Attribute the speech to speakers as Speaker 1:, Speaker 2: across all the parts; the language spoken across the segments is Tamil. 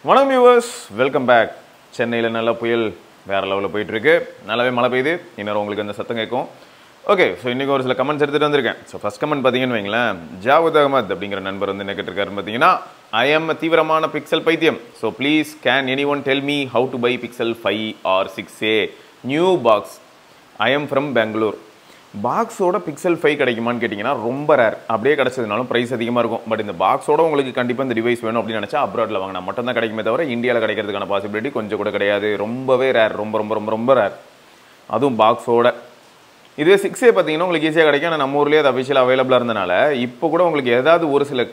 Speaker 1: வணக்கம் வியூவர்ஸ், வெல்கம் பேக். சென்னையில் நல்ல புயல் வேறு லெவலில் போயிட்டுருக்கு. நல்லாவே மழை பெய்யுது. இன்னும் உங்களுக்கு அந்த சத்தம் கேட்கும். ஓகே, ஸோ இன்றைக்கி ஒரு சில கமெண்ட்ஸ் எடுத்துகிட்டு வந்திருக்கேன். ஸோ ஃபஸ்ட் கமெண்ட் பார்த்தீங்கன்னு வைங்களேன், ஜாவத் அகமத் அப்படிங்கிற நண்பர் வந்து என்ன கேட்டிருக்காருன்னு பார்த்தீங்கன்னா, ஐ எம் தீவிரமான பிக்சல் பைத்தியம். So please can any one tell me how to buy Pixel 5 or 6a new box. I am from Bangalore. பாக்ஸோட பிக்சல் 5 கிடைக்குமான்னு கேட்டிங்கன்னா ரொம்ப ரேர். அப்படியே கிடச்சதுனாலும் ப்ரைஸ் அதிகமாக இருக்கும். பட் இந்த பாக்ஸோட உங்களுக்கு கண்டிப்பாக இந்த டிவைஸ் வேணும் அப்படின்னு நினச்சா அப்ராடில் வாங்கினா மட்டும் தான் கிடைக்குமே தவிர இந்தியாவில் கிடைக்கிறதுக்கான பாசிபிலிட்டி கொஞ்சம் கூட கிடையாது. ரொம்பவே ரேர், ரொம்ப ரொம்ப ரொம்ப ரொம்ப ரேர். அதுவும் பாக்ஸோட. இதுவே 6a பார்த்தீங்கன்னா உங்களுக்கு ஈஸியாக கிடைக்கும். ஆனால் நம்ம ஊர்லேயே அது அஃபிஷியல் அவைலபிளாக இருந்தனால இப்போ கூட உங்களுக்கு ஏதாவது ஒரு சில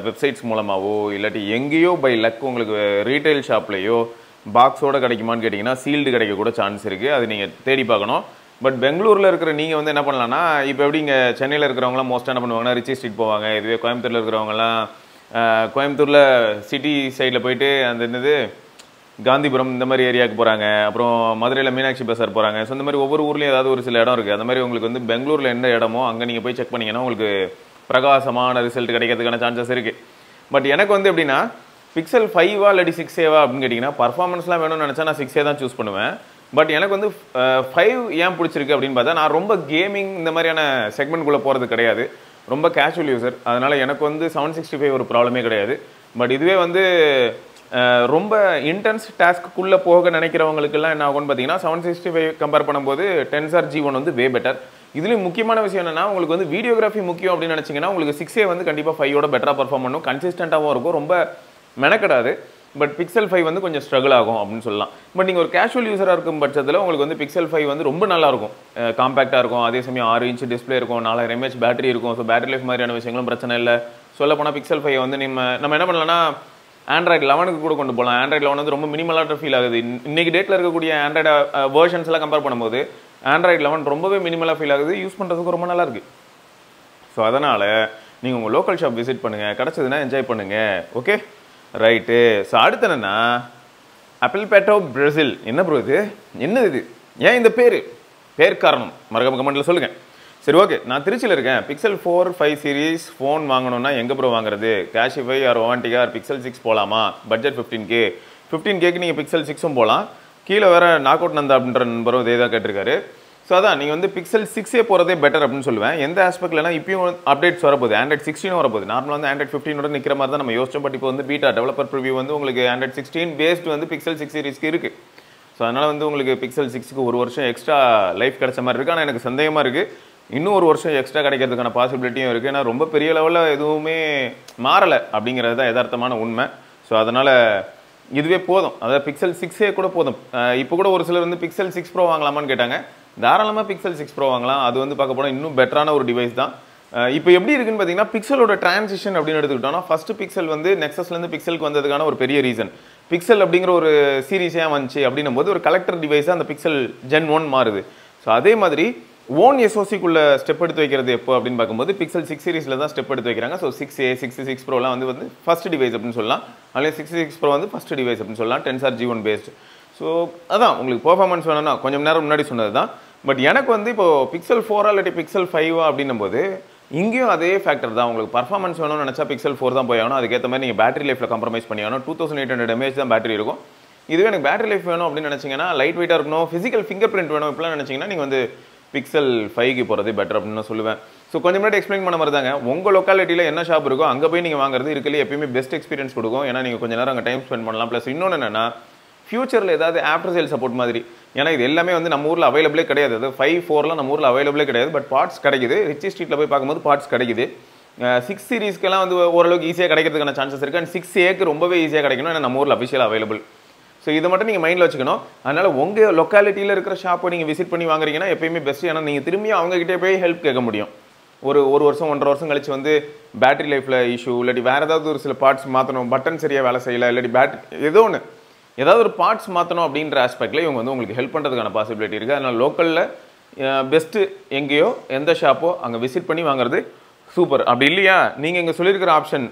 Speaker 1: வெப்சைட்ஸ் மூலமாகவோ இல்லாட்டி எங்கேயோ பை லக் உங்களுக்கு ரீட்டைல் ஷாப்லேயோ பாக்ஸோட கிடைக்குமான்னு கேட்டிங்கன்னா சீல்டு கிடைக்க கூட சான்ஸ் இருக்குது. அது நீங்கள் தேடி பார்க்கணும். பட் பெங்களூரில் இருக்கிற நீங்கள் வந்து என்ன பண்ணலான்னா, இப்போ எப்படி இங்கே சென்னையில் இருக்கிறவங்களாம் மோஸ்ட்டாக என்ன பண்ணுவாங்கன்னா ரிச்சி ஸ்ட்ரீட் போவாங்க. இதுவே கோயம்புத்தூரில் இருக்கிறவங்கலாம் கோயம்புத்தூரில் சிட்டி சைடில் போயிட்டு அந்த என்னது காந்திபுரம் இந்த மாதிரி ஏரியாவுக்கு போகிறாங்க. அப்புறம் மதுரையில் மீனாட்சி பசார் போகிறாங்க. ஸோ இந்த மாதிரி ஒவ்வொரு ஊர்லேயும் ஏதாவது ஒரு சில இடம் இருக்குது. அந்த மாதிரி உங்களுக்கு வந்து பெங்களூரில் எந்த இடமோ அங்கே நீங்கள் போய் செக் பண்ணிங்கன்னா உங்களுக்கு பிரகாசமான ரிசல்ட் கிடைக்கிறதுக்கான சான்சஸ் இருக்குது. பட் எனக்கு வந்து எப்படின்னா பிக்சல் 5 இல்லாட்டி 6a அப்படின்னு கேட்டிங்கன்னா பர்ஃபார்மன்ஸ்லாம் வேணும்னு நினச்சா நான் 6a தான் சூஸ் பண்ணுவேன். பட் எனக்கு வந்து 5 ஏன் பிடிச்சிருக்கு அப்படின்னு பார்த்தா, நான் ரொம்ப கேமிங் இந்த மாதிரியான செக்மெண்ட்குள்ளே போகிறது கிடையாது. ரொம்ப கேஷுவல் யூசர். அதனால் எனக்கு வந்து 765 ஒரு ப்ராப்ளமே கிடையாது. பட் இதுவே வந்து ரொம்ப இன்டென்ஸ் டாஸ்க்குள்ளே போக நினைக்கிறவங்களுக்கெல்லாம் என்ன ஆகும்னு பார்த்தீங்கன்னா 765 கம்பேர் பண்ணும்போது Tensor G1 வந்து வே பெட்டர். இதுலேயும் முக்கியமான விஷயம் என்னென்னா, உங்களுக்கு வந்து வீடியோகிராஃபி முக்கியம் அப்படின்னு நினச்சிங்கன்னா உங்களுக்கு 6a வந்து கண்டிப்பாக 5 பெட்டராக பர்ஃபார்ம் பண்ணும். கன்சிஸ்டண்ட்டாகவும் இருக்கும். ரொம்ப மெனக்கடாது. பட் பிக்சல் 5 வந்து கொஞ்சம் ஸ்ட்ரகிள் ஆகும் அப்படின்னு சொல்லலாம். பட் நீங்கள் ஒரு கேஷுவல் யூஸராக இருக்கும் பட்சத்தில் உங்களுக்கு வந்து பிக்சல் 5 வந்து ரொம்ப நல்லாயிருக்கும். காம்பேக்டாக இருக்கும். அதே சமயம் 6 இன்ச் டிஸ்பிளே இருக்கும். 4000 mAh பேட்டரி இருக்கும். ஸோ பேட்டரி லைஃப் மாதிரியான விஷயங்களும் பிரச்சனை இல்லை. சொல்ல போனால் பிக்சல் 5 வந்து நம்ம என்ன பண்ணலாம்னா ஆண்ட்ராய்டு 11க்கு கூட கொண்டு போகலாம். ஆண்ட்ராய்டு 11 வந்து ரொம்ப மினிமலாக ஃபீல் ஆகுது. இன்றைக்கி டேட்டில் இருக்கக்கூடிய ஆண்ட்ராய்டு வேர்ஷன்ஸ் எல்லாம் கம்பேர் பண்ணும்போது ஆண்ட்ராய்டு 11 ரொம்பவே மினிமலாக ஃபீல் ஆகுது. யூஸ் பண்ணுறதுக்கு ரொம்ப நல்லா இருக்குது. ஸோ அதனால் நீங்கள் உங்கள் லோக்கல் ஷாப் விசிட் பண்ணுங்கள். கிடச்சதுன்னா என்ஜாய் பண்ணுங்கள். Okay, right. ஸோ அடுத்து என்னென்னா ஆப்பிள் பேட்டோ பிரேசில். என்ன ப்ரோ இது? என்னது இது? ஏன் இந்த பேர் காரணம் மறக்காம கமெண்ட்டில் சொல்லுங்கள். சரி, ஓகே. நான் திருச்சியில் இருக்கேன். பிக்சல் 4, 5 சீரீஸ் ஃபோன் வாங்கணுன்னா எங்கே ப்ரோ வாங்குறது? கேஷிஃபை ஆர் ஓவான்டிகா ஆர் பிக்சல் 6 போகலாமா? பட்ஜெட் 15K நீங்கள் பிக்சல் 6ம் போகலாம். கீழே வேறு நாக் அவுட் நந்தா அப்படின்ற நண்பரும் இதே தான் கேட்டிருக்காரு. ஸோ அதான் நீங்கள் வந்து பிக்சல் 6a போகிறதே பெட்டர் அப்படின்னு சொல்லுவேன். எந்த ஆஸ்பெக்ட்லனா இப்பயும் அப்டேட்ஸ் வரப்போகுது. ஆண்ட்ராய்ட் 16 வரப்போகுது. நார்மலாக வந்து ஆண்ட்ராய்ட் 15 நிற்கிற மாதிரி தான் நம்ம யோசிச்சோம். பட் இப்போ வந்து பீட்டா டெவலப்பர் ப்ரிவியூ வந்து உங்களுக்கு ஆண்ட்ராய்ட் 16 பேஸ்டு வந்து பிக்சல் 6 சீரிஸ்க்கு இருக்குது. ஸோ அதனால் வந்து உங்களுக்கு பிக்சல் 6க்கு ஒரு வருஷம் எக்ஸ்ட்ரா லைஃப் கிடைச்ச மாதிரி இருக்குது. ஆனால் எனக்கு சந்தேகமாக இருக்குது இன்னும் ஒரு வருஷம் எக்ஸ்ட்ரா கிடைக்கிறதுக்கான பாசிபிலிட்டியும் இருக்குது. ஏன்னா ரொம்ப பெரிய லெவலில் எதுவுமே மாறலை அப்படிங்கிறது தான் யதார்த்தமான உண்மை. ஸோ அதனால் இதுவே போதும். அதாவது பிக்சல் 6a கூட போதும். இப்போ கூட ஒரு சிலர் வந்து பிக்சல் 6 ப்ரோ வாங்கலாமான்னு கேட்டாங்க. தாராளமாக பிக்சல் 6 ப்ரோ வாங்கலாம். அது வந்து பார்க்க போனால் இன்னும் பெட்டரான ஒரு டிவைஸ் தான். இப்போ எப்படி இருக்குன்னு பார்த்தீங்கன்னா பிக்சலோட டிரான்சிஷன் அப்படின்னு எடுத்துக்கிட்டோம்னா ஃபஸ்ட்டு பிக்சல் வந்து நெக்ஸஸ்லேருந்து பிக்சலுக்கு வந்ததுக்கான ஒரு பெரிய ரீசன் பிக்சல் அப்படிங்கிற ஒரு சீரீஸாக வந்துச்சு அப்படின்னும் போது ஒரு கலெக்டர் டிவைஸாக அந்த பிக்சல் Gen 1 மாறுது. ஸோ அதே மாதிரி ஓன் எஸ்ஓசிக்குள்ளே ஸ்டெப் எடுத்து வைக்கிறது எப்போ அப்படின்னு பார்க்கும்போது பிக்சல் 6 சீரிஸில் தான் ஸ்டெப் எடுத்து வைக்கிறாங்க. ஸோ 6a 66 ப்ரோலாம் வந்து ஃபஸ்ட் டிவைஸ் அப்படின்னு சொல்லலாம். அதில் 66 ப்ரோ வந்து ஃபஸ்ட் டிவைஸ் அப்படின்னு சொல்லலாம். Tensor G1 based. ஸோ அதான் உங்களுக்கு பெர்ஃபார்மன்ஸ் வேணும்னா கொஞ்சம் நேரம் முன்னாடி சொன்னது தான். பட் எனக்கு வந்து இப்போது பிக்சல் 4 இல்லாட்டி பிக்சல் 5 அப்படின்னும் போது இங்கேயும் அதே ஃபேக்டர் தான். உங்களுக்கு பர்ஃபார்மன்ஸ் வேணும்னு நினச்சா பிக்சல் 4 தான் போய் ஆகணும். அதுக்கேற்ற மாதிரி நீங்கள் பேட்டரி லைஃப்பில் காம்ப்ரமைஸ் பண்ணி ஆகணும். 2800 mAh தான் பேட்டரி இருக்கும். இதுவே எனக்கு பேட்டரி லைஃப் வேணும் அப்படின்னு நினச்சிங்கன்னா லைட் வெயிட்டாக இருக்கணும், ஃபிசிக்கல் ஃபிங்கர் பிரிண்ட் வேணும் இப்படிலாம் நினச்சிங்கன்னா நீங்கள் வந்து பிக்சல் 5க்கு போகிறது பெட்டர் அப்படின்னு நான் சொல்லுவேன். ஸோ கொஞ்சம் முன்னாடி எக்ஸ்பிளைன் பண்ண மாதிரி தாங்க, உங்கள் லொக்காலிட்டியில் என்ன ஷாப் இருக்கோ அங்கே போய் நீங்கள் வாங்குறது இருக்கலே எப்பயுமே பெஸ்ட் எக்ஸ்பீரியன்ஸ் கொடுக்கும். ஏன்னா நீங்கள் கொஞ்சம் நேரம் அங்கே டைம் ஸ்பெண்ட் பண்ணலாம். ப்ளஸ் இன்னொன்று என்னென்னா ஃபியூச்சரில் ஏதாவது ஆஃப்டர் சேல் சப்போர்ட் மாதிரி. ஏன்னா இது எல்லாமே வந்து நம்ம ஊரில் அவைலபிளே கிடையாது. அது 5, 4லாம் நம்ம ஊரில் அவைலபிளே கிடையாது. பட் பார்ட்ஸ் கிடைக்குது. ரிச்சி ஸ்ட்ரீட்டில் போய் பார்க்கும்போது பார்ட்ஸ் கிடைக்குது. 6 சீரீஸ்க்கெல்லாம் வந்து ஓரளவுக்கு ஈஸியாக கிடைக்கிறதுக்கான சான்சஸ் இருக்குது. அண்ட் 6aக்கு ரொம்பவே ஈஸியாக கிடைக்கணும். ஏன்னா நம்ம ஊரில் அஃபிஷியல் அவைலபிள். ஸோ இதை மட்டும் நீங்கள் மைண்டில் வச்சுக்கணும். அதனால் உங்கள் லொக்காலிட்டியில் இருக்கிற ஷாப்பை நீங்கள் விசிட் பண்ணி வாங்குறீங்கன்னா எப்பயுமே பெஸ்ட். ஏன்னா நீங்கள் திரும்பியும் அவங்ககிட்டே போய் ஹெல்ப் கேட்க முடியும். ஒரு வருஷம் 1.5 வருஷம் கழிச்சு வந்து பேட்டரி லைஃப்பில் இஷ்யூ இல்லாட்டி வேறு ஏதாவது ஒரு சில பார்ட்ஸ் மாற்றணும், பட்டன் சரியாக வேலை செய்யலை, இல்லாட்டி பேட்டரி ஏதாவது ஒரு பார்ட்ஸ் மாற்றணும் அப்படின்ற ஆஸ்பெக்டில் இவங்க வந்து உங்களுக்கு ஹெல்ப் பண்ணுறதுக்கான பாசிபிலிட்டி இருக்குது. அதனால் லோக்கலில் பெஸ்ட்டு எங்கேயோ எந்த ஷாப்போ அங்கே விசிட் பண்ணி வாங்குறது சூப்பர். அப்படி இல்லையா நீங்கள் இங்கே சொல்லியிருக்கிற ஆப்ஷன்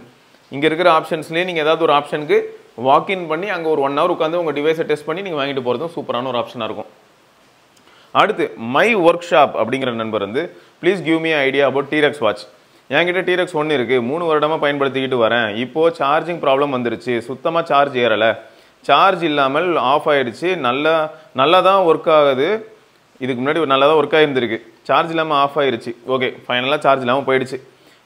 Speaker 1: இங்கே இருக்கிற ஆப்ஷன்ஸ்லேயே நீங்கள் ஏதாவது ஒரு ஆப்ஷனுக்கு வாக்இன் பண்ணி அங்கே ஒரு 1 hour உட்காந்து உங்கள் டிவைஸை டெஸ்ட் பண்ணி நீங்கள் வாங்கிட்டு போகிறதும் சூப்பரான ஒரு ஆப்ஷனாக இருக்கும். அடுத்து மை ஒர்க் ஷாப் அப்படிங்கிற நண்பர் வந்து please give me idea about T-Rex watch. என்கிட்ட TRX 1 இருக்குது, 3 வருடமாக பயன்படுத்திக்கிட்டு வரேன், இப்போது சார்ஜிங் ப்ராப்ளம் வந்துருச்சு, சுத்தமாக சார்ஜ் ஏறலை, சார்ஜ் இல்லாமல் ஆஃப் ஆகிடுச்சு, நல்லா தான் ஒர்க் ஆகுது, இதுக்கு முன்னாடி நல்லா தான் ஒர்க் ஆகிருந்துருக்கு, சார்ஜ் இல்லாமல் ஆஃப் ஆகிருச்சு, ஓகே ஃபைனலாக சார்ஜ் இல்லாமல் போயிடுச்சு,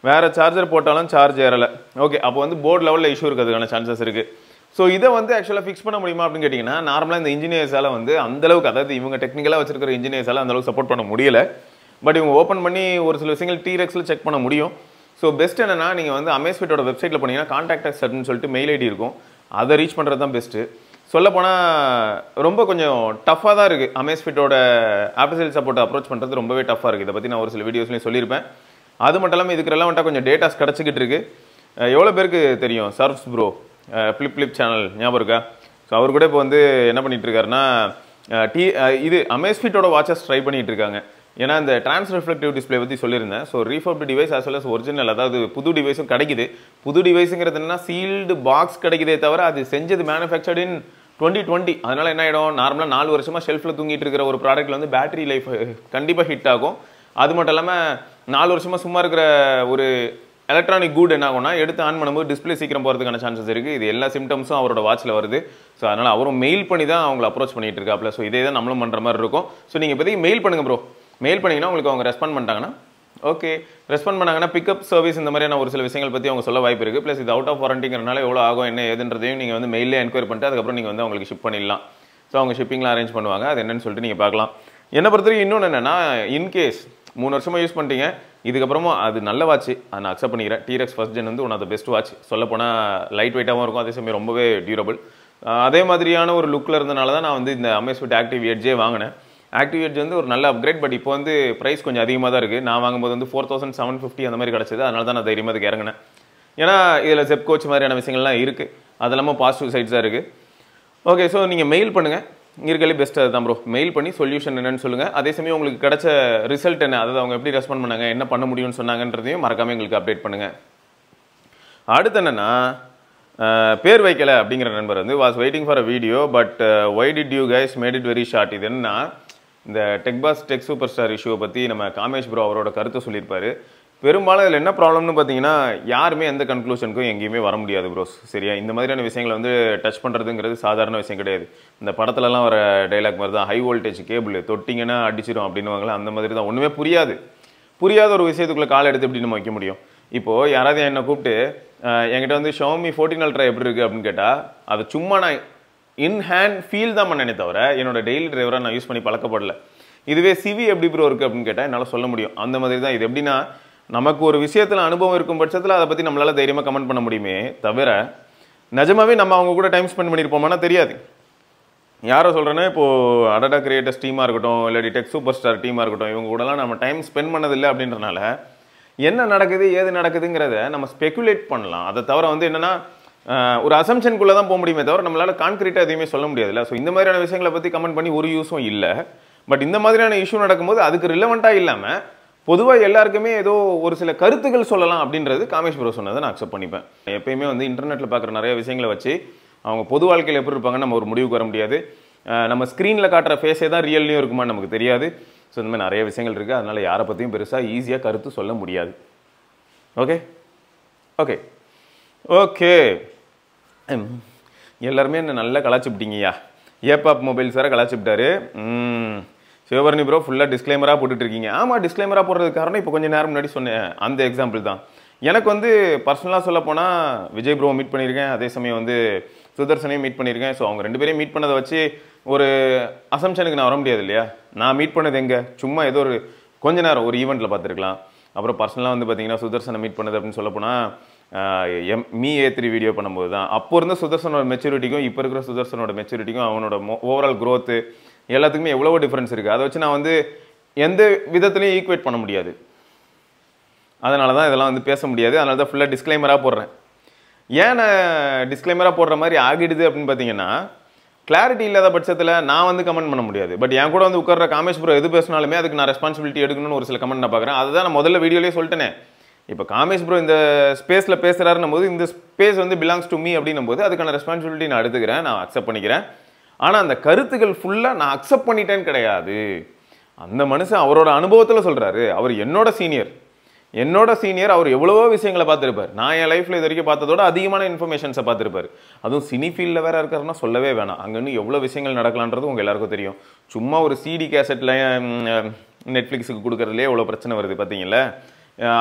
Speaker 1: வேறு சார்ஜர் போட்டாலும் சார்ஜ் ஏறலை, ஓகே அப்போ வந்து போர்டு லெவலில் இஷ்யூ இருக்கிறதுக்கான சான்சஸ் இருக்குது. ஸோ இதை வந்து ஆக்சுவலாக ஃபிக்ஸ் பண்ண முடியுமா அப்படின்னு கேட்டிங்கன்னா, நார்மலாக இந்த இன்ஜினியர்ஸால் வந்து அந்தளவுக்கு, அதாவது இவங்க டெக்னிக்கலாக வச்சிருக்கிற இன்ஜினியர்ஸால் அந்தளவுக்கு சப்போர்ட் பண்ண முடியலை. பட் இவங்க ஓப்பன் பண்ணி ஒரு சில விஷயங்கள் TRXல செக் பண்ண முடியும். ஸோ பெஸ்ட் என்னன்னா, நீங்கள் வந்து அமேஸ்ஃபிட்டோட வெப்சைட்டில் போனீங்கன்னா கான்டாக்ட் அஸ் அப்படின்னு சொல்லிட்டு மெயில் ஐடி இருக்கும், அதை ரீச் பண்ணுறது தான் பெஸ்ட்டு. சொல்லப்போனால் ரொம்ப கொஞ்சம் டஃப்பாக தான் இருக்குது அமேஸ்ஃபிட்டோட ஆஃபீஷியல் சப்போர்ட்டை அப்ரோச் பண்ணுறது, ரொம்பவே டஃப்பாக இருக்குது. இதை பற்றி நான் ஒரு சில வீடியோஸ்லையும் சொல்லியிருப்பேன். அது மட்டும் இல்லாமல் இதுக்கு ரெலவெண்ட்டாக கொஞ்சம் டேட்டாஸ் கிடச்சிக்கிட்டு இருக்குது. எவ்வளோ பேருக்கு தெரியும் சர்வ்ஸ் ப்ரோ ஃப்ளிப் சேனல் ஞாபகம் இருக்கா? ஸோ அவர் கூட இப்போ வந்து என்ன பண்ணிட்டு இருக்காருன்னா, இது அமேஸ்ஃபிட்டோட வாட்சஸ் ட்ரை பண்ணிட்டு இருக்காங்க. ஏன்னா இந்த டிரான்ஸ் ரிஃப்ளெக்டிவ் டிஸ்பிளே பற்றி சொல்லியிருந்தேன். So refurbished device as well as original, அதாவது புது டிவைஸும் கிடைக்குது. புது டிவைஸுங்கிறது என்னன்னா சீல்டு பாக்ஸ் கிடைக்குதே தவிர அது செஞ்சது மேனுஃபேக்சர்ட் இன் 2020. அதனால என்ன ஆகிடும், நார்மலாக 4 வருஷமாக ஷெல்ஃபில் தூங்கிட்டு இருக்கிற ஒரு ப்ராடக்ட்டில் வந்து பேட்டரி லைஃப் கண்டிப்பாக ஹிட் ஆகும். அது மட்டும் இல்லாமல் 4 வருஷமாக சும்மா இருக்கிற ஒரு எலக்ட்ரானிக் குட் என்ன ஆகும்னா, எடுத்து ஆன் பண்ணும்போது டிஸ்பிளே சீக்கிரம் போகிறதுக்கான சான்சஸ் இருக்குது. இது எல்லா சிம்டம்ஸும் அவரோட வாட்சில் வருது. ஸோ அதனால் அவரும் மெயில் பண்ணி தான் அவங்களை அப்ரோச் பண்ணிட்டு இருக்காப்ல. ஸோ இதே தான் நம்மளும் பண்ணுற மாதிரி இருக்கும். ஸோ நீங்கள் இப்போதைக்கு மெயில் பண்ணுங்கள் ப்ரோ. மெயில் பண்ணிங்கன்னா உங்களுக்கு அவங்க ரெஸ்பாண்ட் பண்ணிட்டாங்கன்னா ஓகே, ரெஸ்பாண்ட் பண்ணாங்கன்னா பிக்கப் சர்வீஸ் இந்த மாதிரியான ஒரு சில விஷயங்கள் பற்றி அவங்க சொல்ல வாய்ப்பு இருக்குது. ப்ளஸ் இது அவுட் ஆஃப் வாரண்டிங்கிறனால எவ்வளோ ஆகும் என்ன ஏதுன்றதையும் நீங்கள் வந்து மெயிலே என்கொயரி பண்ணிட்டு அதுக்கப்புறம் நீங்கள் வந்து அவங்களுக்கு ஷிப் பண்ணிடலாம். ஸோ அவங்க ஷிப்பிங்லாம் அரேஞ்ச் பண்ணுவாங்க. அது என்னன்னு சொல்லிட்டு நீங்கள் பார்க்கலாம். என்னை பொறுத்தவரைக்கும் இன்னொன்று என்னென்னா, இன்கேஸ் 3 வருஷமாக யூஸ் பண்ணிட்டீங்க, இதுக்கப்புறமா அது நல்ல வாட்ச், அதை நான் அக்செப்ட் பண்ணிக்கிறேன். TRX ஃபர்ஸ்ட் ஜென் வந்து one of the best watch. சொல்லப்போனால் லைட் வெயிட்டாகவும் இருக்கும், அதே சமயம் ரொம்பவே டியூரபிள். அதே மாதிரியான ஒரு லுக்கில் இருந்தனால தான் நான் வந்து இந்த அமேஸ்ஃபிட் ஆக்டிவ் எட்ஜே வாங்கினேன். ஆக்டிவ் எட்ஜ் வந்து ஒரு நல்ல அப்கிரேட். பட் இப்போ வந்து ப்ரைஸ் கொஞ்சம் அதிகமாக தான் இருக்குது. நான் வாங்கும்போது வந்து 4750 அந்த மாதிரி கிடச்சிது. அதனால தான் நான் தைரியமாக அதுக்கு இறங்கினேன். ஏன்னா இதில் செப் கோச் மாதிரியான விஷயங்கள்லாம் இருக்குது. அது இல்லாமல் பாசிட்டிவ் சைட்ஸாக இருக்குது. ஓகே, ஸோ நீங்கள் மெயில் பண்ணுங்கள். இருக்கிறது பெஸ்ட் அதுதான் ப்ரோ. மெயில் பண்ணி சொல்யூஷன் என்னன்னு சொல்லுங்கள். அதே சமயம் உங்களுக்கு கிடைச்ச ரிசல்ட் என்ன, அதாவது அவங்க எப்படி ரெஸ்பாண்ட் பண்ணாங்க, என்ன பண்ண முடியும்னு சொன்னாங்கன்றதையும் மறக்காமல் எங்களுக்கு அப்டேட் பண்ணுங்கள். அடுத்து என்னென்னா, பேர் வைக்கலை அப்படிங்கிற நண்பர் வந்து was waiting for a video but why did you guys made it very short. இது என்னன்னா, இந்த டெக் சூப்பர் ஸ்டார் இஷ்யூவை பற்றி நம்ம காமேஷ் ப்ரோ அவரோட கருத்தை சொல்லியிருப்பாரு. பெரும்பாலும் இதில் என்ன ப்ராப்ளம்னு பார்த்தீங்கன்னா, யாருமே எந்த கன்க்ளூஷனுக்கும் எங்கேயுமே வர முடியாது ப்ரோஸ். சரியா, இந்த மாதிரியான விஷயங்களை வந்து டச் பண்ணுறதுங்கிறது சாதாரண விஷயம் கிடையாது. இந்த படத்துலலாம் வர டைலாக் மாதிரி தான், ஹை வோல்டேஜ் கேபிள் தொட்டிங்கன்னா அடிச்சிடும் அப்படின்னுவாங்களா, அந்த மாதிரி தான். ஒன்றுமே புரியாத ஒரு விஷயத்துக்குள்ளே கால் எடுத்து எப்படி நம்ம வைக்க முடியும்? இப்போது யாராவது என்னை கூப்பிட்டு என்கிட்ட வந்து Xiaomi 14 Ultra எப்படி இருக்குது அப்படின்னு கேட்டால், அது சும்மா நான் இன் ஹேண்ட் ஃபீல் தான் பண்ணனே தவிர என்னோட டெய்லி டிரைவராக நான் யூஸ் பண்ணி பழக்கப்படல. இதுவே சிவி எப்படி ப்ரோ இருக்குது அப்படின்னு கேட்டால் என்னால் சொல்ல முடியும். அந்த மாதிரி தான் இது. எப்படின்னா, நமக்கு ஒரு விஷயத்தில் அனுபவம் இருக்கும் பட்சத்தில் அதை பற்றி நம்மளால் தைரியமாக கமெண்ட் பண்ண முடியுமே தவிர, நிஜமாவே நம்ம அவங்க கூட டைம் ஸ்பெண்ட் பண்ணியிருப்போம்னா தெரியாது. யாரோ சொல்கிறேன்னா, இப்போது அடடா கிரியேட்டர்ஸ் டீமாக இருக்கட்டும், இல்லாட்டி டெக் சூப்பர் ஸ்டார் டீமாக இருக்கட்டும், இவங்க கூடலாம் நம்ம டைம் ஸ்பெண்ட் பண்ணதில்லை அப்படின்றனால என்ன நடக்குது ஏது நடக்குதுங்கிறத நம்ம ஸ்பெகுலேட் பண்ணலாம். அதை தவிர வந்து என்னென்னா, ஒரு அசம்ஷனுக்குள்ளே தான் போக முடியுமே தவிர நம்மளால் கான்கிரீட்டாக எதுவுமே சொல்ல முடியாதுல்ல. ஸோ இந்த மாதிரியான விஷயங்களை பற்றி கமெண்ட் பண்ணி ஒரு யூஸும் இல்லை. பட் இந்த மாதிரியான இஷ்யூ நடக்கும்போது அதுக்கு ரிலவெண்ட்டாக இல்லாமல் பொதுவாக எல்லாருக்குமே ஏதோ ஒரு சில கருத்துக்கள் சொல்லலாம் அப்படின்றது காமேஷ் ப்ரோ சொன்னதை நான் அக்செப்ட் பண்ணிப்பேன். எப்பயுமே வந்து இன்டர்நெட்டில் பார்க்குற நிறைய விஷயங்களை வச்சு அவங்க பொது வாழ்க்கையில் எப்படி இருப்பாங்கன்னு நம்ம ஒரு முடிவுக்கு வர முடியாது. நம்ம ஸ்க்ரீனில் காட்டுற ஃபேஸே தான் ரியல்லையும் இருக்குமான்னு நமக்கு தெரியாது. ஸோ இந்த மாதிரி நிறைய விஷயங்கள் இருக்குது. அதனால் யாரை பற்றியும் பெருசாக ஈஸியாக கருத்து சொல்ல முடியாது. ஓகே ஓகே ஓகே எல்லாருமே என்ன நல்லா கலாச்சிப்பிட்டீங்கய்யா. ஏபாப் மொபைல்ஸ் வேறு கலாச்சிப்பிட்டாரு. சிவபரணி ப்ரோ ஃபுல்லாக டிஸ்க்ளைமராக போட்டுட்ருக்கீங்க. ஆமாம், டிஸ்க்ளைமராக போடுறதுக்கு காரணம் இப்போ கொஞ்சம் நேரம் முன்னாடி சொன்னேன் அந்த எக்ஸாம்பிள் தான். எனக்கு வந்து பர்சனலாக சொல்ல போனால் விஜய் ப்ரோ மீட் பண்ணியிருக்கேன், அதே சமயம் வந்து சுதர்சனையும் மீட் பண்ணியிருக்கேன். ஸோ அவங்க 2 பேரையும் மீட் பண்ணதை வச்சு ஒரு அசம்ஷனுக்கு நான் வர முடியாது இல்லையா. நான் மீட் பண்ணது எங்கே, சும்மா ஏதோ ஒரு கொஞ்ச நேரம் ஒரு ஈவெண்ட்டில் பார்த்துருக்கலாம். அப்புறம் பர்சனலாக வந்து பார்த்தீங்கன்னா சுதர்சனை மீட் பண்ணது அப்படின்னு சொல்ல போனால் A3 வீடியோ பண்ணும்போது தான். அப்போ இருந்த சுதர்சனோட மெச்சூரிட்டிக்கும் இப்போ இருக்கிற சுதர்சனோட மெச்சூரிட்டிக்கும் அவனோட ஓவரால் க்ரோத்து எல்லாத்துக்குமே எவ்வளவோ டிஃப்ரென்ஸ் இருக்குது. அதை வச்சு நான் வந்து எந்த விதத்துலையும் ஈக்குவேட் பண்ண முடியாது. அதனால தான் இதெல்லாம் வந்து பேச முடியாது. அதனால தான் ஃபுல்லாக டிஸ்க்ளைமராக போடுறேன். ஏன் நான் டிஸ்க்ளைமராக போடுற மாதிரி ஆகிடுது அப்படின்னு பார்த்தீங்கன்னா, கிளாரிட்டி இல்லாத பட்சத்தில் நான் வந்து கமெண்ட் பண்ண முடியாது. பட் என் கூட வந்து உட்கார்ற காமேஷ் ப்ரோ எது பேசினாலுமே அதுக்கு நான் ரெஸ்பான்சிபிலிட்டி எடுக்கணும்னு ஒரு சில கமெண்ட் நான் பார்க்குறேன். அதுதான் நான் முதல்ல வீடியோலேயே சொல்லிட்டேனே. இப்போ காமேஷ் ப்ரோ இந்த ஸ்பேஸில் பேசுகிறாருன்னும் போது இந்த ஸ்பேஸ் வந்து பிலாங்ஸ் டு மீ அப்படின்னும் போது அதுக்கான ரெஸ்பான்சிபிலிட்டி நான் எடுத்துக்கிறேன், நான் அக்செப்ட் பண்ணிக்கிறேன். ஆனால் அந்த கருத்துக்கள் ஃபுல்லாக நான் அக்செப்ட் பண்ணிட்டேன்னு கிடையாது. அந்த மனுஷன் அவரோட அனுபவத்தில் சொல்கிறாரு. அவர் என்னோட சீனியர். என்னோட சீனியர் அவர் எவ்வளவோ விஷயங்களை பார்த்துருப்பார். நான் என் லைஃப்பில் இது வரைக்கும் பார்த்ததோட அதிகமான இன்ஃபர்மேஷன்ஸை பார்த்துருப்பார். அதுவும் சினி ஃபீல்டில் வேறு இருக்காருன்னா சொல்லவே வேணாம். அங்கேன்னு எவ்வளோ விஷயங்கள் நடக்கலான்றது உங்கள் எல்லாருக்கும் தெரியும். சும்மா ஒரு சிடி கேசட்டில் நெட்ஃப்ளிக்ஸுக்கு கொடுக்குறதுலே எவ்வளோ பிரச்சனை வருது பார்த்தீங்களா?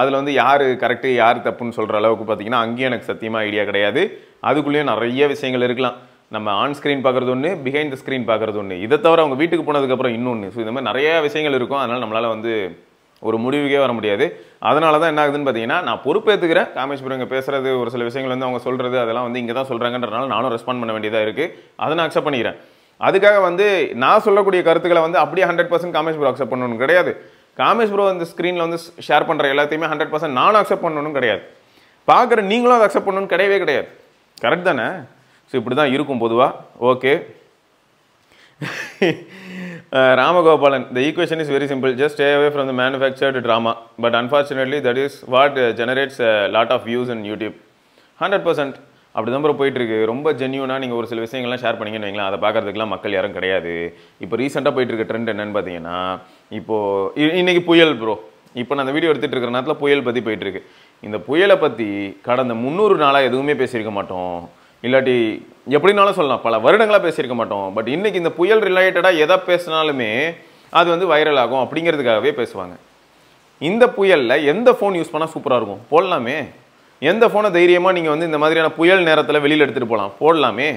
Speaker 1: அதில் வந்து யார் கரெக்டு யார் தப்புன்னு சொல்கிற அளவுக்கு பார்த்தீங்கன்னா அங்கேயும் எனக்கு சத்தியமாக ஐடியா கிடையாது. அதுக்குள்ளேயும் நிறைய விஷயங்கள் இருக்கலாம். நம்ம ஆன் ஸ்க்ரீன் பார்க்குறது ஒன்று, பிஹைண்ட் த ஸ்க்ரீன் பார்க்குறது ஒன்று. இதை தவிர அவங்க வீட்டுக்கு போனதுக்கப்புறம் இன்னொன்று. ஸோ இந்த மாதிரி நிறைய விஷயங்கள் இருக்கும். அதனால் நம்மளால் வந்து ஒரு முடிவுக்கே வர முடியாது. அதனால தான் என்ன ஆகுதுன்னு பார்த்தீங்கன்னா, நான் பொறுப்பேற்றுக்கிறேன். காமேஷ் ப்ரோ இங்கே பேசுகிறது ஒரு சில விஷயங்கள் வந்து அவங்க சொல்கிறது அதெல்லாம் வந்து இங்கே தான் சொல்கிறாங்கன்றனால நானும் ரெஸ்பாண்ட் பண்ண வேண்டியதாக இருக்குது. அதை நான் அக்செப்ட் பண்ணிக்கிறேன். அதுக்காக வந்து நான் சொல்லக்கூடிய கருத்துக்களை வந்து அப்படியே 100% காமேஷ் ப்ரோ அக்செப்ட் பண்ணணும்னு கிடையாது. காமேஷ் ப்ரோ அந்த ஸ்க்ரீனில் வந்து ஷேர் பண்ணுற எல்லாத்தையுமே 100% நானும் அக்செப்ட் பண்ணணும்னு கிடையாது. பார்க்குற நீங்களும் அதை அக்செப்ட் பண்ணணும்னு கிடையவே கிடையாது. கரெக்ட் தானே? ஸோ இப்படி தான் இருக்கும் பொதுவாக. Okay. Ramagopalan, the equation is very simple. Just stay away from the manufactured drama. But unfortunately, that is what generates a lot of views on YouTube. 100% அப்படி தான் ப்ரோ போயிட்டுருக்கு. ரொம்ப ஜென்யூனாக நீங்கள் ஒரு சில விஷயங்கள்லாம் ஷேர் பண்ணிங்கன்னு வைங்களேன், அதை பார்க்குறதுக்குலாம் மக்கள் யாரும் கிடையாது. இப்போ ரீசெண்டாக போயிட்டுருக்க ட்ரெண்ட் என்னென்னு பார்த்தீங்கன்னா, இப்போது இன்றைக்கி புயல் ப்ரோ, இப்போ நான் அந்த வீடியோ எடுத்துகிட்டு இருக்கிற நேரத்தில் புயல் பற்றி போயிட்டுருக்கு. இந்த புயலை பற்றி கடந்த 300 நாளாக எதுவுமே பேசியிருக்க மாட்டோம். இல்லாட்டி எப்படினாலும் சொல்லலாம், பல வருடங்களாக பேசியிருக்க மாட்டோம். பட் இன்றைக்கி இந்த புயல் ரிலேட்டடாக எதை பேசினாலுமே அது வந்து வைரல் ஆகும் அப்படிங்கிறதுக்காகவே பேசுவாங்க. இந்த புயலில் எந்த ஃபோன் யூஸ் பண்ணால் சூப்பராக இருக்கும் போடலாமே. எந்த ஃபோனை தைரியமாக நீங்கள் வந்து இந்த மாதிரியான புயல் நேரத்தில் வெளியில் எடுத்துகிட்டு போகலாம் போடலாமே.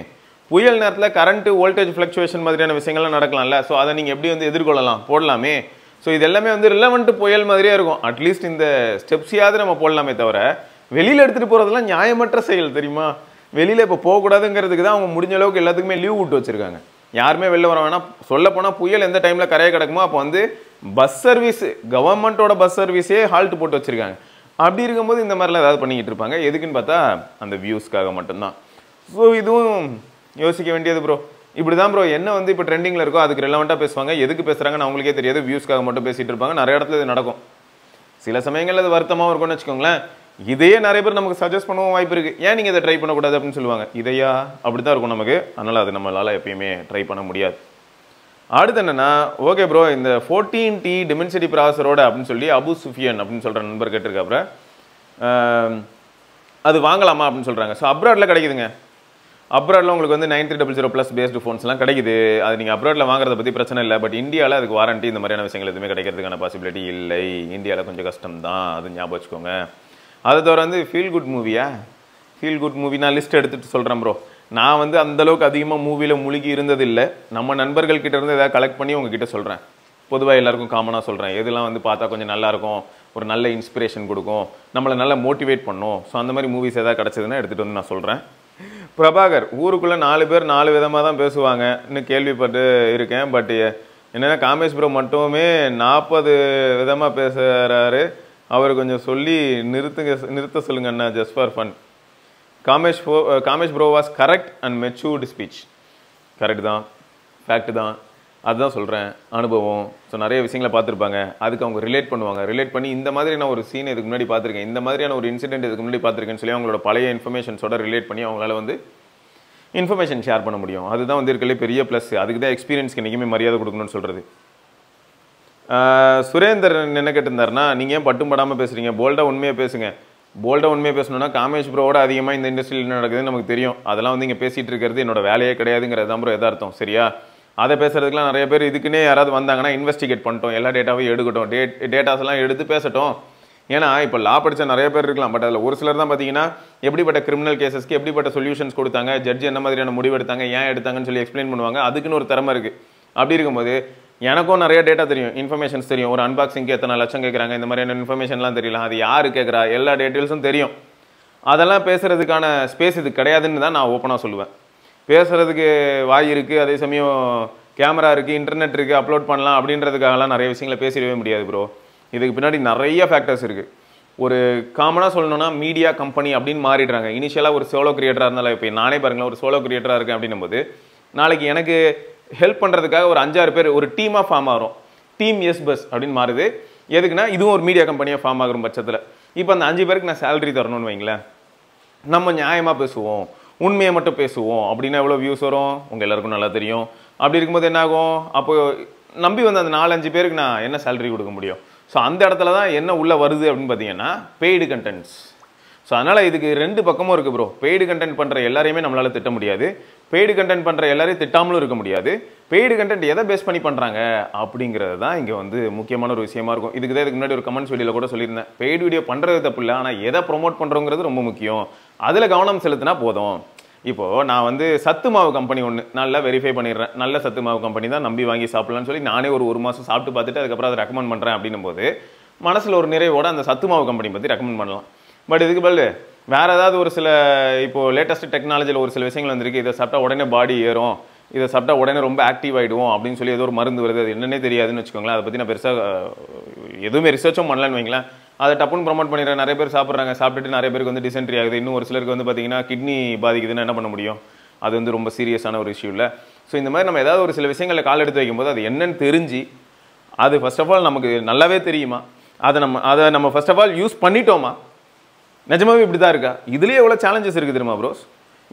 Speaker 1: புயல் நேரத்தில் கரண்ட்டு வோல்டேஜ் ஃப்ளக்சுவேஷன் மாதிரியான விஷயங்கள்லாம் நடக்கலாம்ல. ஸோ அதை நீங்கள் எப்படி வந்து எதிர்கொள்ளலாம் போடலாமே. ஸோ இது எல்லாமே வந்து ரிலவெண்ட் புயல் மாதிரியே இருக்கும். அட்லீஸ்ட் இந்த ஸ்டெப்ஸையாவது நம்ம போடலாமே தவிர வெளியில் எடுத்துகிட்டு போகிறதெல்லாம் நியாயமற்ற செயல் தெரியுமா. வெளியில் இப்போ போகக்கூடாதுங்கிறதுக்கு தான் அவங்க முடிஞ்ச அளவுக்கு எல்லாத்துக்குமே லீவ் விட்டு வச்சுருக்காங்க. யாருமே வெளில வர வேணாம். சொல்லப்போனால் புயல் எந்த டைமில் கரையை கிடக்குமோ அப்போ வந்து பஸ் சர்வீஸ், கவர்மெண்ட்டோட பஸ் சர்வீஸே ஹால்ட் போட்டு வச்சுருக்காங்க. அப்படி இருக்கும்போது இந்த மாதிரிலாம் ஏதாவது பண்ணிக்கிட்டு இருப்பாங்க. எதுக்குன்னு பார்த்தா அந்த வியூஸ்க்காக மட்டும்தான். ஸோ இதுவும் யோசிக்க வேண்டியது ப்ரோ. இப்படி தான் ப்ரோ என்ன வந்து இப்போ ட்ரெண்டிங்கில் இருக்கோ அதுக்கு ரெலவெண்ட்டாக பேசுவாங்க. எதுக்கு பேசுகிறாங்கன்னு அவங்களுக்கே தெரியாது. வியூஸ்க்காக மட்டும் பேசிகிட்டு இருப்பாங்க. நிறைய இடத்துல இது நடக்கும். சில சமயங்களில் அது வருத்தமாக இருக்கும்னு வச்சுக்கோங்களேன். இதையே நிறைய பேர் நமக்கு சஜஸ்ட் பண்ணவும் வாய்ப்பு இருக்குது. ஏன் நீங்கள் இதை ட்ரை பண்ணக்கூடாது அப்படின்னு சொல்லுவாங்க. இதையா அப்படி தான் இருக்கும் நமக்கு. அதனால் அது நம்மளால் எப்பயுமே ட்ரை பண்ண முடியாது. அடுத்து என்னென்னா, ஓகே ப்ரோ இந்த 14T டிமென்சிட்டி ப்ராசரோட அப்படின்னு சொல்லி அபு சுஃபியன் அப்படின்னு சொல்கிற நண்பர் கேட்டிருக்காப்புற, அது வாங்கலாமா அப்படின்னு சொல்கிறாங்க. ஸோ அப்ராடில் கிடைக்குதுங்க. அப்ராடில் உங்களுக்கு வந்து 9300+ பேஸ்டு ஃபோன்ஸ்லாம் கிடைக்குது. அது நீங்கள் அப்ராடில் வாங்குறத பற்றி பிரச்சனை இல்லை. பட் இந்தியாவில் அதுக்கு வாரண்ட்டி இந்த மாதிரியான விஷயங்கள் எதுவுமே கிடைக்கிறதுக்கான பாசிபிலிட்டி இல்லை. இந்தியாவில் கொஞ்சம் கஷ்டம் தான், அது ஞாபகம் வச்சுக்கோங்க. அதை தவிர வந்து ஃபீல் குட் மூவியா, ஃபீல் குட் மூவி நான் லிஸ்ட் எடுத்துகிட்டு சொல்கிறேன் ப்ரோ. நான் வந்து அந்தளவுக்கு அதிகமாக மூவியில் முழுகி இருந்தது இல்லை. நம்ம நண்பர்கள்கிட்ட இருந்து எதாவது கலெக்ட் பண்ணி உங்ககிட்ட சொல்கிறேன். பொதுவாக எல்லாருக்கும் காமனாக சொல்கிறேன். எதுலாம் வந்து பார்த்தா கொஞ்சம் நல்லாயிருக்கும், ஒரு நல்ல இன்ஸ்பிரேஷன் கொடுக்கும், நம்மளை நல்லா மோட்டிவேட் பண்ணும். ஸோ அந்த மாதிரி மூவிஸ் எதாவது கிடச்சதுன்னா எடுத்துகிட்டு வந்து நான் சொல்கிறேன். பிரபாகர், ஊருக்குள்ளே 4 பேர் 4 விதமாக தான் பேசுவாங்க இன்னும் கேள்விப்பட்டு இருக்கேன். பட் என்னென்னா காமேஷ் ப்ரோ மட்டுமே 40 விதமாக பேசுகிறாரு. அவர் கொஞ்சம் சொல்லி நிறுத்த சொல்லுங்கண்ணா, just for fun. Kamesh bro was correct and matured speech. Correct தான், ஃபேக்ட் தான், அதுதான் சொல்கிறேன். அனுபவம். ஸோ நிறைய விஷயங்களை பார்த்துருப்பாங்க. அதுக்கு அவங்க ரிலேட் பண்ணுவாங்க. ரிலேட் பண்ணி இந்த மாதிரியான ஒரு சீன் இதுக்கு முன்னாடி பார்த்துருக்கேன், இந்த மாதிரியான ஒரு இன்சிடென்ட் இதுக்கு முன்னாடி பார்த்துருக்கேன்னு சொல்லி அவங்களோட பழைய இன்ஃபர்மேஷன்ஸோட ரிலேட் பண்ணி அவங்களால வந்து இன்ஃபர்மேஷன் ஷேர் பண்ண முடியும். அதுதான் வந்து இருக்கலே பெரிய ப்ளஸ். அதுக்கு தான் எக்ஸ்பீரியன்ஸ்க்கு என்றைக்குமே மரியாதை கொடுக்கணும்னு சொல்கிறது. சுரேந்தர் என்ன கேட்டிருந்தாருன்னா, நீங்கள் ஏன் பட்டும் படாமல் பேசுகிறீங்க, போல்டாக உண்மையாக பேசுங்க. போல்டாக உண்மையாக பேசணுன்னா காமேஷ் ப்ரோவோட அதிகமாக இந்த இண்டஸ்ட்ரியில் என்ன நடக்குதுன்னு நமக்கு தெரியும். அதெல்லாம் வந்து இங்கே பேசிகிட்டு இருக்கிறது என்னோட வேலையே கிடையாதுங்கிறது தான் ப்ரோ எதார்த்தம். சரியா? அதை பேசுகிறதுக்குலாம் நிறைய பேர் இதுக்குன்னே யாராவது வந்தாங்கன்னா இன்வெஸ்டிகேட் பண்ணிட்டோம், எல்லா டேட்டாவையும் எடுக்கட்டும், டேட்டாஸ் எல்லாம் எடுத்து பேசட்டும். ஏன்னா இப்போ லா படித்த நிறைய பேர் இருக்கலாம். பட் அதில் ஒரு சிலர் தான் பார்த்தீங்கன்னா எப்படிப்பட்ட கிரிமினல் கேசஸ்க்கு எப்படிப்பட்ட சொல்யூஷன்ஸ் கொடுத்தாங்க, ஜட்ஜ் என்ன மாதிரியான முடிவு எடுத்தாங்க, ஏன் எடுத்தாங்கன்னு சொல்லி எக்ஸ்பிளைன் பண்ணுவாங்க. அதுக்குன்னு ஒரு திறமை இருக்குது. அப்படி இருக்கும்போது எனக்கும் நிறைய டேட்டா தெரியும், இன்ஃபர்மேஷன்ஸ் தெரியும். ஒரு அன்பாக்சிங்க்கு எத்தனை லட்சம் கேட்குறாங்க, இந்த மாதிரியான இன்ஃபர்மேஷன்லாம் தெரியல, அது யார் கேட்குறா, எல்லா டீட்டெயில்ஸும் தெரியும். அதெல்லாம் பேசுகிறதுக்கான ஸ்பேஸ் இது கிடையாதுன்னு தான் நான் ஓப்பனாக சொல்லுவேன். பேசுகிறதுக்கு வாய் இருக்குது, அதே சமயம் கேமரா இருக்குது, இன்டர்நெட் இருக்குது, அப்லோட் பண்ணலாம் அப்படின்றதுக்காகலாம் நிறைய விஷயங்களை பேசிடவே முடியாது ப்ரோ. இதுக்கு பின்னாடி நிறைய ஃபேக்டர்ஸ் இருக்குது. ஒரு காமனாக சொல்லணும்னா மீடியா கம்பெனி அப்படின்னு மாறிடுறாங்க. இனிஷியலாக ஒரு சோலோ கிரியேட்டராக இருந்தாலும், இப்போ நானே பாருங்களேன் ஒரு சோலோ கிரியேட்டராக இருக்கேன் அப்படின்னும் போது நாளைக்கு எனக்கு ஹெல்ப் பண்ணுறதுக்காக ஒரு 5-6 பேர் ஒரு டீமாக ஃபார்ம் ஆகிறோம். டீம் எஸ் பஸ் அப்படின்னு மாறுது. எதுக்குன்னா இதுவும் ஒரு மீடியா கம்பெனியாக ஃபார்ம் ஆகிற பட்சத்தில் இப்போ அந்த 5 பேருக்கு நான் சேலரி தரணும்னு வைங்களேன். நம்ம நியாயமாக பேசுவோம், உண்மையை மட்டும் பேசுவோம் அப்படின்னா எவ்வளோ வியூஸ் வரும் உங்கள் எல்லாருக்கும் நல்லா தெரியும். அப்படி இருக்கும்போது என்ன ஆகும், அப்போ நம்பி வந்து அந்த 4-5 பேருக்கு நான் என்ன சேலரி கொடுக்க முடியும்? ஸோ அந்த இடத்துல தான் என்ன உள்ளே வருது அப்படின்னு பார்த்தீங்கன்னா பெய்டு கண்டென்ட்ஸ். ஸோ அதனால் இதுக்கு 2 பக்கமும் இருக்குது ப்ரோ. பெய்டு கண்டென்ட் பண்ணுற எல்லாரையுமே நம்மளால் திட்ட முடியாது, பெய்டு கண்டென்ட் பண்ணுற எல்லாரையும் திட்டாமலும் இருக்க முடியாது. பெய்டு கண்டென்ட் எதை பேஸ் பண்ணி பண்ணுறாங்க அப்படிங்கிறது தான் இங்கே வந்து முக்கியமான ஒரு விஷயமா இருக்கும். இதுக்கு தான் இதுக்கு முன்னாடி ஒரு கமெண்ட்ஸ் வீடியோவில் கூட சொல்லியிருந்தேன், பெய்டு வீடியோ பண்ணுறது தப்பு இல்லை, ஆனால் எதை ப்ரொமோட் பண்ணுறோங்கிறது ரொம்ப முக்கியம், அதில் கவனம் செலுத்தினா போதும். இப்போது நான் வந்து சத்து மாவு கம்பெனி ஒன்று நல்லா வெரிஃபை பண்ணிடுறேன், நல்ல சத்து மாவு கம்பெனி தான், நம்பி வாங்கி சாப்பிட்லான்னு சொல்லி நானே ஒரு மாதம் சாப்பிட்டு பார்த்துட்டு அதுக்கப்புறம் அதை ரெக்கமெண்ட் பண்ணுறேன் அப்படின்னும் போது மனசில் ஒரு நிறைவோட அந்த சத்து மாவு கம்பெனி பற்றி ரெக்கமெண்ட் பண்ணலாம். பட் இதுக்கு பதில் வேறு ஏதாவது ஒரு சில இப்போது லேட்டஸ்ட் டெக்னாலஜியில் ஒரு சில விஷயங்கள் வந்துருக்கு, இதை சாப்பிட்டா உடனே பாடி ஏறும், இதை சாப்பிட்டா உடனே ரொம்ப ஆக்டிவ் ஆகிடுவோம் அப்படின்னு சொல்லி ஏதோ ஒரு மருந்து வருது, அது என்னன்னே தெரியாதுன்னு வச்சுக்கோங்களேன். அதை பற்றி நான் பெருசாக எதுவுமே ரிசர்ச்சும் பண்ணலான்னு வைங்களேன். அதை டப்புன்னு ப்ரொமோட் பண்ணிடுறேன், நிறைய பேர் சாப்பிட்றாங்க, சாப்பிட்டுட்டு நிறைய பேருக்கு வந்து டிசென்ட்ரி ஆகுது, இன்னும் ஒரு சிலருக்கு வந்து பார்த்தீங்கன்னா கிட்னி பாதிக்குதுன்னு என்ன பண்ண முடியும், அது வந்து ரொம்ப சீரியஸான ஒரு இஷ்யூ இல்லை. ஸோ இந்த மாதிரி நம்ம ஏதாவது ஒரு சில விஷயங்களில் கால் எடுத்து வைக்கும்போது அது என்னன்னு தெரிஞ்சு, அது ஃபர்ஸ்ட் ஆஃப் ஆல் நமக்கு நல்லாவே தெரியுமா, அதை நம்ம ஃபர்ஸ்ட் ஆஃப் ஆல் யூஸ் பண்ணிட்டோமா, நிஜமாவே இப்படி தான் இருக்கா, இதுலேயே எவ்வளோ சேலஞ்சஸ் இருக்குது தெரியுமா ப்ரோஸ்.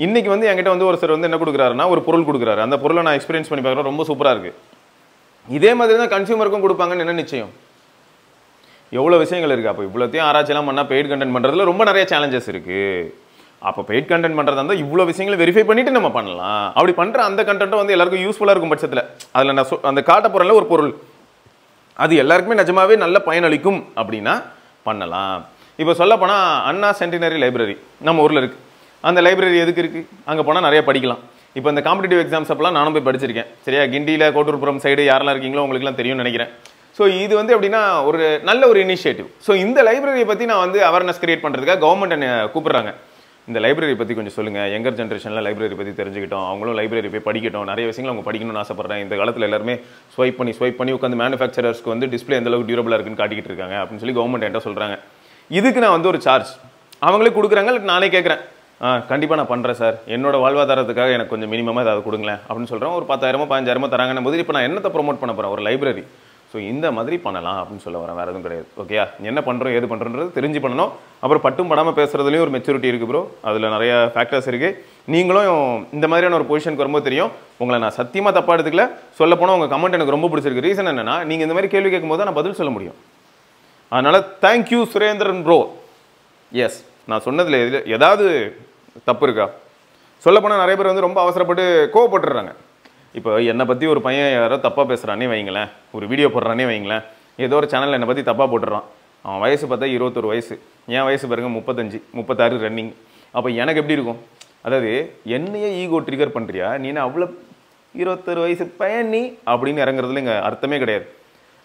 Speaker 1: இன்றைக்கி வந்து என்கிட்ட வந்து ஒருத்தர் வந்து என்ன கொடுக்குறாருன்னா ஒரு பொருள் கொடுக்குறாரு, அந்த பொருளை நான் எக்ஸ்பீரியன்ஸ் பண்ணி பார்க்குறேன், ரொம்ப சூப்பராக இருக்குது. இதே மாதிரி தான் கன்சியூமருக்கும் கொடுப்பாங்கன்னு என்ன நிச்சயம், எவ்வளோ விஷயங்கள் இருக்குது. அப்போ இவ்வளோத்தையும் ஆராய்ச்சியெல்லாம் பண்ணால் பெய்ட் கண்டென்ட் பண்ணுறதுல ரொம்ப நிறைய சேலஞ்சஸ் இருக்குது. அப்போ பெய்ட் கண்டென்ட் பண்ணுறதா இருந்தால் இவ்வளோ விஷயங்களை வெரிஃபை பண்ணிவிட்டு நம்ம பண்ணலாம். அப்படி பண்ணுற அந்த கண்டென்ட்டும் வந்து எல்லாருக்கும் யூஸ்ஃபுல்லாக இருக்கும் பட்சத்தில், அதில் நான் அந்த காட்ட போகிறல ஒரு பொருள் அது எல்லாருக்குமே நிஜமாவே நல்ல பயனளிக்கும் அப்படின்னா பண்ணலாம். இப்போ சொல்லப்போனால் அண்ணா சென்டினரி லைப்ரரி நம்ம ஊரில் இருக்குது. அந்த லைப்ரரி எதுக்கு இருக்குது, அங்கே போனால் நிறைய படிக்கலாம். இப்போ இந்த காம்படிட்டிவ் எக்ஸாம்ஸ் அப்பெல்லாம் நானும் போய் படிச்சிருக்கேன். சரியா, கிண்டியில் கோட்டூர்புரம் சைடு யாரெல்லாம் இருக்கீங்களோ உங்களுக்குலாம் தெரியும்னு நினைக்கிறேன். ஸோ இது வந்து எப்படின்னா ஒரு நல்ல ஒரு இனிஷியேட்டிவ். ஸோ இந்த லைப்ரரியை பற்றி நான் வந்து அவேர்னஸ் கிரியேட் பண்ணுறதுக்காக கவர்மெண்ட் என்னை கூப்பிட்றாங்க, இந்த லைப்ரரி பற்றி கொஞ்சம் சொல்லுங்கள், யங்கர் ஜென்ரேஷனில் லைப்ரரி பற்றி தெரிஞ்சுக்கிட்டோம், அவங்களும் லைப்ரரி போய் படிக்கட்டும், நிறைய விஷயங்கள் அவங்க படிக்கணும்னு ஆசைப்பட்றேன். இந்த காலத்தில் எல்லாருமே ஸ்வைப் பண்ணி உட்காந்து மேனுஃபேக்சரர்ஸ்க்கு வந்து டிஸ்பிளே எந்த அளவுக்கு டியூரபிளாக இருக்குன்னு காட்டிக்கிட்டு இருக்காங்க அப்படின்னு சொல்லி கவர்மெண்ட் என்கிட்ட சொல்கிறாங்க. இதுக்கு நான் வந்து ஒரு சார்ஜ் அவங்களே கொடுக்குறாங்க, நானே கேட்குறேன், கண்டிப்பாக நான் பண்ணுறேன் சார், என்னோட வாழ்வாதாரத்துக்காக எனக்கு கொஞ்சம் மினிமமாக ஏதாவது கொடுங்களேன் அப்படின்னு சொல்கிறேன். ஒரு 10,000 15,000 தராங்கன்னும் போது இப்போ நான் என்னத்தை ப்ரொமோட் பண்ண போகிறேன், ஒரு லைப்ரரி. ஸோ இந்த மாதிரி பண்ணலாம் அப்படின்னு சொல்ல வரேன், வேறு எதுவும் கிடையாது. ஓகேயா, என்ன பண்ணுறோம் ஏது பண்ணுறோன்றது தெரிஞ்சு பண்ணணும். அப்புறம் பட்டும் படாமல் பேசுகிறதுலையும் ஒரு மெச்சூரிட்டி இருக்குது ப்ரோ, அதில் நிறைய ஃபேக்டர்ஸ் இருக்குது. நீங்களும் இந்த மாதிரியான ஒரு பொசிஷனுக்கு வரும்போது தெரியும். உங்களை நான் சத்தியமாக தப்பாக எடுத்துக்கல, சொல்ல போனால் உங்கள் கமெண்ட் எனக்கு ரொம்ப பிடிச்சிருக்கு. ரீசன் என்னென்னா, நீங்கள் இந்த மாதிரி கேள்வி கேட்கும்போது நான் பதில் சொல்ல முடியும். அதனால் தேங்க்யூ சுரேந்திரன் ப்ரோ. எஸ், நான் சொன்னதில் ஏதாவது தப்பு இருக்கா? சொல்லப்போனால் நிறைய பேர் வந்து ரொம்ப அவசரப்பட்டு கோவப்பட்டுறாங்க. இப்போ என்னை பற்றி ஒரு பையன் யாரோ தப்பாக பேசுகிறானே வைங்களேன், ஒரு வீடியோ போடுறானே வைங்களேன், ஏதோ ஒரு சேனலில் என்னை பற்றி தப்பாக போட்டுறான். அவன் வயசு பார்த்தா 21 வயசு, என் வயசு பாருங்க 35 36 ரன்னிங். அப்போ எனக்கு எப்படி இருக்கும், அதாவது என்னையே ஈகோ ட்ரிகர் பண்ணுறியா, நீ அவ்வளோ 21 வயசு பையன் நீ அப்படின்னு இறங்குறதுல இங்கே அர்த்தமே கிடையாது.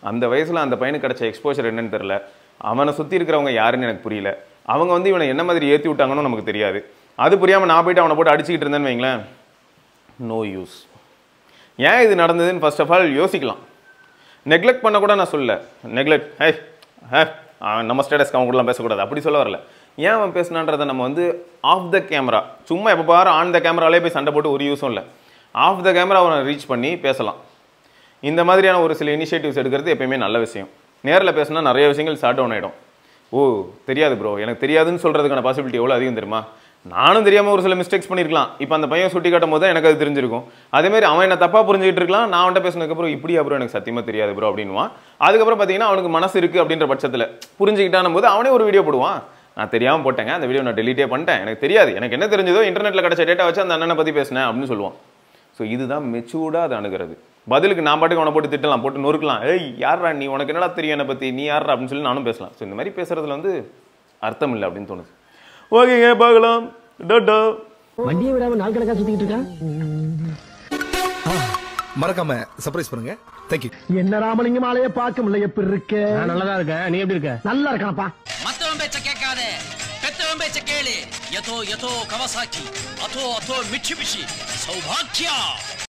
Speaker 1: அந்த வயசில் அந்த பையனுக்கு கிடச்ச எக்ஸ்போஷர் என்னன்னு தெரில, அவனை சுற்றி இருக்கிறவங்க யாருன்னு எனக்கு புரியல, அவங்க வந்து இவனை என்ன மாதிரி ஏற்றி விட்டாங்கன்னு நமக்கு தெரியாது. அது புரியாமல் நான் போய்ட்டு அவனை போட்டு அடிச்சுக்கிட்டு இருந்தேன்னு வைங்களேன், நோ யூஸ். ஏன் இது நடந்ததுன்னு ஃபர்ஸ்ட் ஆஃப் ஆல் யோசிக்கலாம். நெக்லெக்ட் பண்ண கூட நான் சொல்ல, நெக்லெக்ட் நம்ம ஸ்டேட்டஸ்க்கு அவன் கூடலாம் பேசக்கூடாது அப்படி சொல்ல வரல. ஏன் அவன் பேசினான்றதை நம்ம வந்து ஆஃப் த கேமரா, சும்மா எப்போ பாரு ஆன் த கேமராலே போய் சண்டை போட்டு ஒரு யூஸும் இல்லை, ஆஃப் த கேமரா அவனை ரீச் பண்ணி பேசலாம். இந்த மாதிரியான ஒரு சில இனிஷியேட்டிவ்ஸ் எடுக்கிறது எப்பயுமே நல்ல விஷயம். நேரில் பேசினா நிறைய விஷயங்கள் ஷார்ட் டவுன் ஆகிடும். ஓ தெரியாது ப்ரோ, எனக்கு தெரியாதுன்னு சொல்கிறதுக்கான பாசிபிலிட்டி எவ்வளோ அதிகம் தெரியுமா. நானும் தெரியாமல் ஒரு சில மிஸ்டேக்ஸ் பண்ணியிருக்கலாம், இப்போ அந்த பையன் சுட்டி காட்டும் போது தான் எனக்கு அது தெரிஞ்சிருக்கும். அதேமாதிரி அவன் என்ன தப்பாக புரிஞ்சுக்கிட்டு இருக்கலாம், நான் அவன்கிட்ட பேசினதுக்கப்புறம் இப்படி அப்புறம் எனக்கு சத்தியமாக தெரியாது ப்ரோ அப்படின்வான். அதுக்கப்புறம் பார்த்தீங்கன்னா அவனுக்கு மனசு இருக்குது அப்படின்ற பட்சத்தில் புரிஞ்சுக்கிட்டானும் போது அவனே ஒரு வீடியோ போடுவான், நான் தெரியாமல் போட்டேங்க, அந்த வீடியோ நான் டெலிட்டே பண்ணிட்டேன், எனக்கு தெரியாது, எனக்கு என்ன தெரிஞ்சதோ இன்டர்நெட்டில் கிடச்ச டேட்டா வச்சு அந்த அண்ணனை பற்றி பேசினேன் அப்படின்னு சொல்லுவான். ஸோ இதுதான் மெச்சூர்டாக அதை அணுகிறது. பதிலுக்கு நான் பாட்டுக்கு அவனை போட்டு திட்டலாம், போட்டு நொறுக்கலாம், ஏய் யாரா நீ, உனக்கு என்னடா தெரியும் என்னை பற்றி, நீ யாரா அப்படின்னு சொல்லி நானும் பேசலாம். ஸோ இந்த மாதிரி பேசுறதுல வந்து அர்த்தம் இல்லை அப்படின்னு தோணுது. ஓகேங்க, பார்க்கலாம். வண்டியை விடாம நாள் கணக்கா சுத்திட்டு இருக்கான்.
Speaker 2: மறக்காம சர்ப்ரைஸ் பண்ணுங்க. தேங்க்யூ.
Speaker 3: என்ன ராமலிங்கம் ஆளைய பார்க்க முடியல, எப்படி இருக்க?
Speaker 4: நான் நல்லதா இருக்கேன், நீ எப்படி இருக்க?
Speaker 3: நல்லா இருக்கானப்பா.
Speaker 5: மத்தவன் பேச்ச கேட்காதே, பெத்தவன் பேச்ச கேளு. யதோ யதோ கவசாக்கி, அதோ அதோ மிட்சுபிஷி, சௌபாக்கியா.